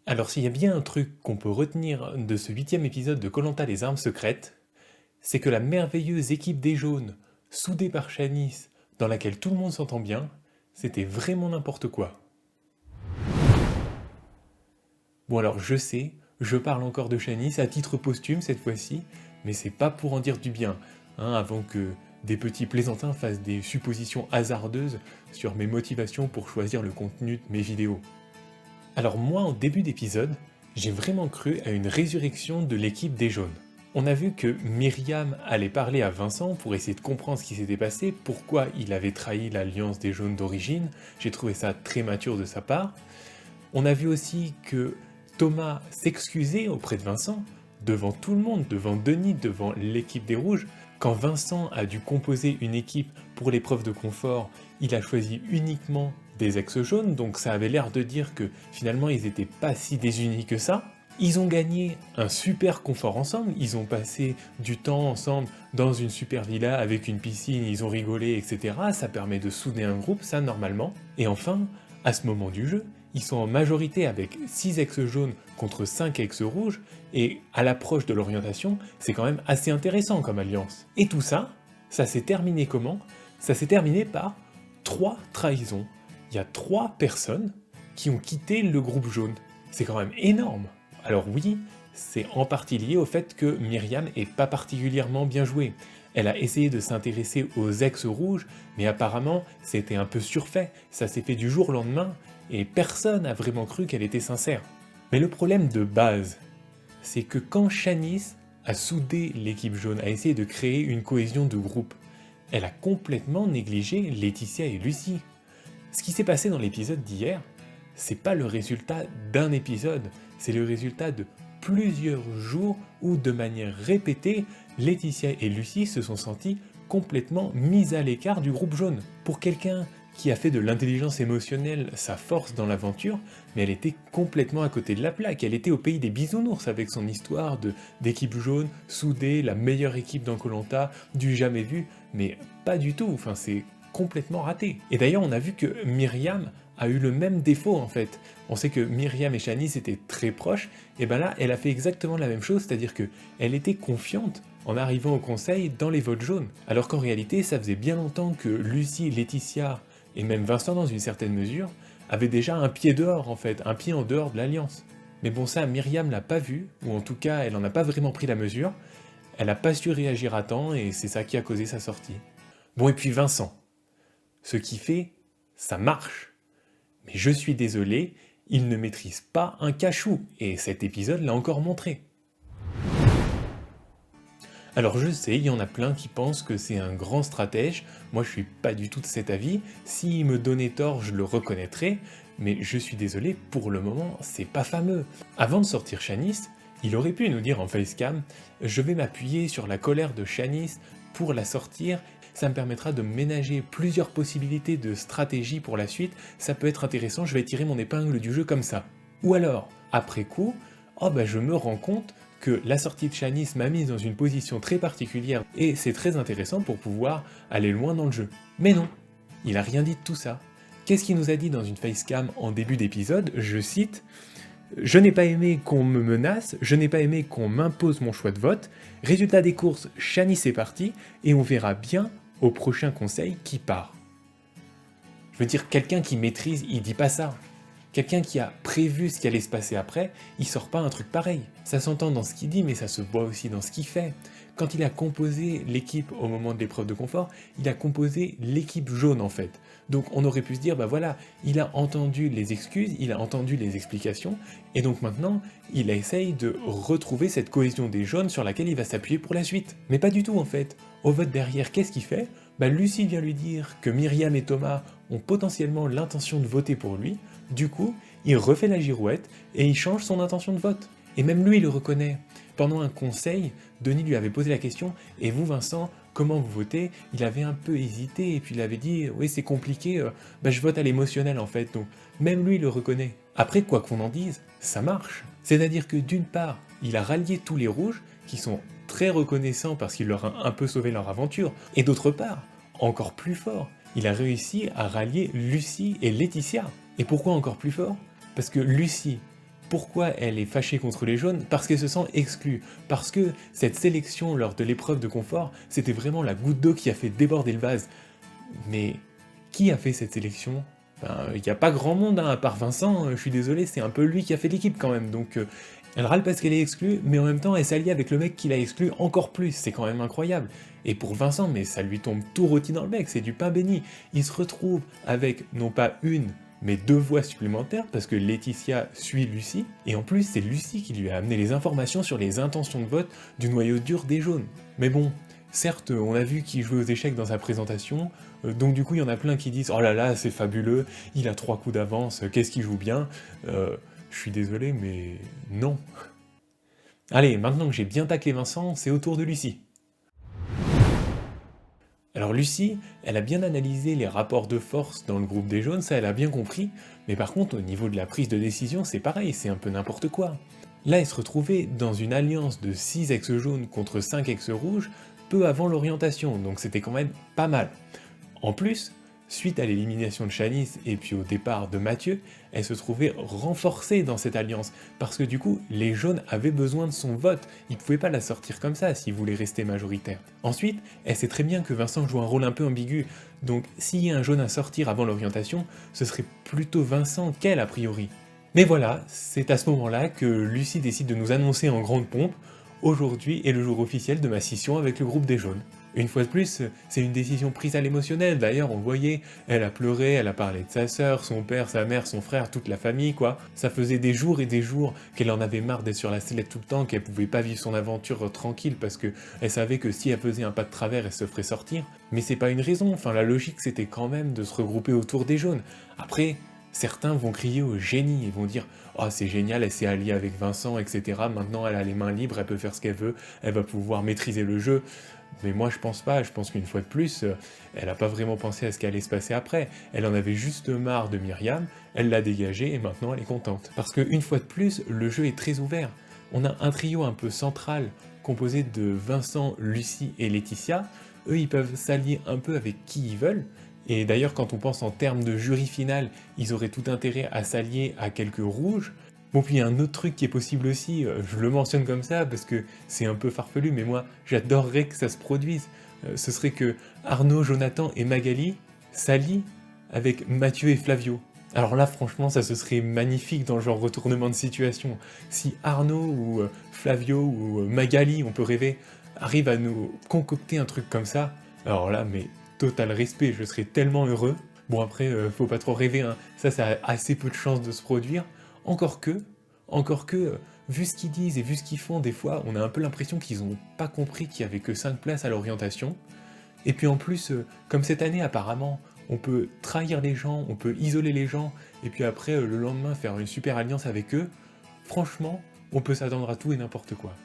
Alors s'il y a bien un truc qu'on peut retenir de ce 8e épisode de koh les armes secrètes, c'est que la merveilleuse équipe des jaunes, soudée par Shanice, dans laquelle tout le monde s'entend bien, c'était vraiment n'importe quoi. Bon alors je sais, je parle encore de Shanice à titre posthume cette fois-ci, mais c'est pas pour en dire du bien, avant que des petits plaisantins fassent des suppositions hasardeuses sur mes motivations pour choisir le contenu de mes vidéos. Alors moi, en début d'épisode, j'ai vraiment cru à une résurrection de l'équipe des jaunes. On a vu que Myriam allait parler à Vincent pour essayer de comprendre ce qui s'était passé, pourquoi il avait trahi l'alliance des jaunes d'origine, j'ai trouvé ça très mature de sa part. On a vu aussi que Thomas s'excusait auprès de Vincent, devant tout le monde, devant Denis, devant l'équipe des rouges. Quand Vincent a dû composer une équipe pour l'épreuve de confort, il a choisi uniquement des ex-jaunes, donc ça avait l'air de dire que finalement ils n'étaient pas si désunis que ça. Ils ont gagné un super confort ensemble, ils ont passé du temps ensemble dans une super villa avec une piscine, ils ont rigolé, etc. Ça permet de souder un groupe, ça normalement. Et enfin, à ce moment du jeu, ils sont en majorité avec 6 ex-jaunes contre 5 ex-rouges, et à l'approche de l'orientation, c'est quand même assez intéressant comme alliance. Et tout ça, ça s'est terminé comment? Ça s'est terminé par 3 trahisons. Il y a 3 personnes qui ont quitté le groupe jaune. C'est quand même énorme. Alors oui, c'est en partie lié au fait que Myriam est pas particulièrement bien jouée. Elle a essayé de s'intéresser aux ex-rouges, mais apparemment c'était un peu surfait, ça s'est fait du jour au lendemain, et personne n'a vraiment cru qu'elle était sincère. Mais le problème de base, c'est que quand Shanice a soudé l'équipe jaune, a essayé de créer une cohésion de groupe, elle a complètement négligé Laetitia et Lucie. Ce qui s'est passé dans l'épisode d'hier, c'est pas le résultat d'un épisode, c'est le résultat de plusieurs jours où, de manière répétée, Laetitia et Lucie se sont senties complètement mises à l'écart du groupe jaune. Pour quelqu'un qui a fait de l'intelligence émotionnelle sa force dans l'aventure, mais elle était complètement à côté de la plaque. Elle était au pays des bisounours avec son histoire d'équipe jaune, soudée, la meilleure équipe dans koh, du jamais vu, mais pas du tout, enfin c'est complètement raté. Et d'ailleurs on a vu que Myriam a eu le même défaut en fait. On sait que Myriam et Shanice étaient très proches, et ben là elle a fait exactement la même chose, c'est-à-dire que elle était confiante en arrivant au conseil dans les votes jaunes, alors qu'en réalité ça faisait bien longtemps que Lucie, Laetitia et même Vincent dans une certaine mesure avaient déjà un pied dehors en fait, un pied en dehors de l'alliance. Mais bon ça Myriam l'a pas vu, ou en tout cas elle en a pas vraiment pris la mesure, elle a pas su réagir à temps et c'est ça qui a causé sa sortie. Bon et puis Vincent, ce qu'il fait, ça marche. Mais je suis désolé, il ne maîtrise pas un cachou, et cet épisode l'a encore montré. Alors je sais, il y en a plein qui pensent que c'est un grand stratège, moi je suis pas du tout de cet avis, s'il me donnait tort je le reconnaîtrais, mais je suis désolé, pour le moment c'est pas fameux. Avant de sortir Shanice, il aurait pu nous dire en facecam « Je vais m'appuyer sur la colère de Shanice pour la sortir, ça me permettra de ménager plusieurs possibilités de stratégie pour la suite, ça peut être intéressant, je vais tirer mon épingle du jeu comme ça. » Ou alors, après coup, « Oh bah je me rends compte que la sortie de Shanice m'a mise dans une position très particulière et c'est très intéressant pour pouvoir aller loin dans le jeu. » Mais non, il a rien dit de tout ça. Qu'est-ce qu'il nous a dit dans une facecam en début d'épisode? Je cite « Je n'ai pas aimé qu'on me menace, je n'ai pas aimé qu'on m'impose mon choix de vote, résultat des courses, Shanice est partie, et on verra bien au prochain conseil qui part. » Je veux dire, quelqu'un qui maîtrise, il dit pas ça. Quelqu'un qui a prévu ce qui allait se passer après, il sort pas un truc pareil. Ça s'entend dans ce qu'il dit, mais ça se voit aussi dans ce qu'il fait. Quand il a composé l'équipe au moment de l'épreuve de confort, il a composé l'équipe jaune en fait. Donc on aurait pu se dire, bah voilà, il a entendu les excuses, il a entendu les explications, et donc maintenant, il essaye de retrouver cette cohésion des jaunes sur laquelle il va s'appuyer pour la suite. Mais pas du tout en fait. Au vote derrière, qu'est-ce qu'il fait? Bah Lucie vient lui dire que Myriam et Thomas ont potentiellement l'intention de voter pour lui, du coup, il refait la girouette et il change son intention de vote. Et même lui, il le reconnaît. Pendant un conseil, Denis lui avait posé la question « Et vous, Vincent, comment vous votez ?» Il avait un peu hésité et puis il avait dit « Oui, c'est compliqué, je vote à l'émotionnel en fait. » Donc même lui, il le reconnaît. Après, quoi qu'on en dise, ça marche. C'est-à-dire que d'une part, il a rallié tous les rouges qui sont très reconnaissants parce qu'il leur a un peu sauvé leur aventure. Et d'autre part, encore plus fort, il a réussi à rallier Lucie et Laetitia. Et pourquoi encore plus fort? Parce que Lucie, Pourquoi elle est fâchée contre les jaunes? Parce qu'elle se sent exclue. Parce que cette sélection lors de l'épreuve de confort, c'était vraiment la goutte d'eau qui a fait déborder le vase. Mais qui a fait cette sélection? Ben, il n'y a pas grand monde, hein, à part Vincent, je suis désolé, c'est un peu lui qui a fait l'équipe quand même, donc elle râle parce qu'elle est exclue, mais en même temps elle s'allie avec le mec qui l'a exclue encore plus, c'est quand même incroyable. Et pour Vincent, mais ça lui tombe tout rôti dans le bec, c'est du pain béni. Il se retrouve avec non pas une, mais 2 voix supplémentaires, parce que Laetitia suit Lucie, et en plus c'est Lucie qui lui a amené les informations sur les intentions de vote du noyau dur des jaunes. Mais bon, certes, on a vu qu'il jouait aux échecs dans sa présentation, donc du coup il y en a plein qui disent « Oh là là, c'est fabuleux, il a 3 coups d'avance, qu'est-ce qu'il joue bien ?» Je suis désolé, mais non. Allez, maintenant que j'ai bien taclé Vincent, c'est au tour de Lucie. Alors Lucie, elle a bien analysé les rapports de force dans le groupe des jaunes, ça elle a bien compris, mais par contre au niveau de la prise de décision, c'est pareil, c'est un peu n'importe quoi. Là, elle se retrouvait dans une alliance de 6 ex-jaunes contre 5 ex-rouges, peu avant l'orientation, donc c'était quand même pas mal. En plus, suite à l'élimination de Shanice et puis au départ de Mathieu, elle se trouvait renforcée dans cette alliance, parce que du coup, les jaunes avaient besoin de son vote, ils pouvaient pas la sortir comme ça s'ils voulaient rester majoritaires. Ensuite, elle sait très bien que Vincent joue un rôle un peu ambigu, donc s'il y a un jaune à sortir avant l'orientation, ce serait plutôt Vincent qu'elle a priori. Mais voilà, c'est à ce moment-là que Lucie décide de nous annoncer en grande pompe « Aujourd'hui est le jour officiel de ma scission avec le groupe des jaunes ». Une fois de plus, c'est une décision prise à l'émotionnel, d'ailleurs on voyait, elle a pleuré, elle a parlé de sa sœur, son père, sa mère, son frère, toute la famille quoi. Ça faisait des jours et des jours qu'elle en avait marre d'être sur la sellette tout le temps, qu'elle pouvait pas vivre son aventure tranquille parce que elle savait que si elle faisait un pas de travers, elle se ferait sortir. Mais c'est pas une raison, enfin la logique c'était quand même de se regrouper autour des jaunes. Après, certains vont crier au génie et vont dire « Oh c'est génial, elle s'est alliée avec Vincent, etc. Maintenant elle a les mains libres, elle peut faire ce qu'elle veut, elle va pouvoir maîtriser le jeu. » Mais moi je pense pas, je pense qu'une fois de plus, elle a pas vraiment pensé à ce qui allait se passer après. Elle en avait juste marre de Myriam, elle l'a dégagée et maintenant elle est contente. Parce qu'une fois de plus, le jeu est très ouvert. On a un trio un peu central composé de Vincent, Lucie et Laetitia. Eux ils peuvent s'allier un peu avec qui ils veulent. Et d'ailleurs, quand on pense en termes de jury final, ils auraient tout intérêt à s'allier à quelques rouges. Bon, puis il y a un autre truc qui est possible aussi, je le mentionne comme ça parce que c'est un peu farfelu, mais moi j'adorerais que ça se produise. Ce serait que Arnaud, Jonathan et Magali s'allient avec Mathieu et Flavio. Alors là, franchement, ça ce serait magnifique dans le genre retournement de situation. Si Arnaud ou Flavio ou Magali, on peut rêver, arrivent à nous concocter un truc comme ça, alors là, mais total respect, je serais tellement heureux. Bon après, faut pas trop rêver, hein. Ça a assez peu de chances de se produire. Encore que, vu ce qu'ils disent et vu ce qu'ils font, des fois, on a un peu l'impression qu'ils ont pas compris qu'il y avait que 5 places à l'orientation. Et puis en plus, comme cette année apparemment, on peut trahir les gens, on peut isoler les gens, et puis après, le lendemain, faire une super alliance avec eux, franchement, on peut s'attendre à tout et n'importe quoi.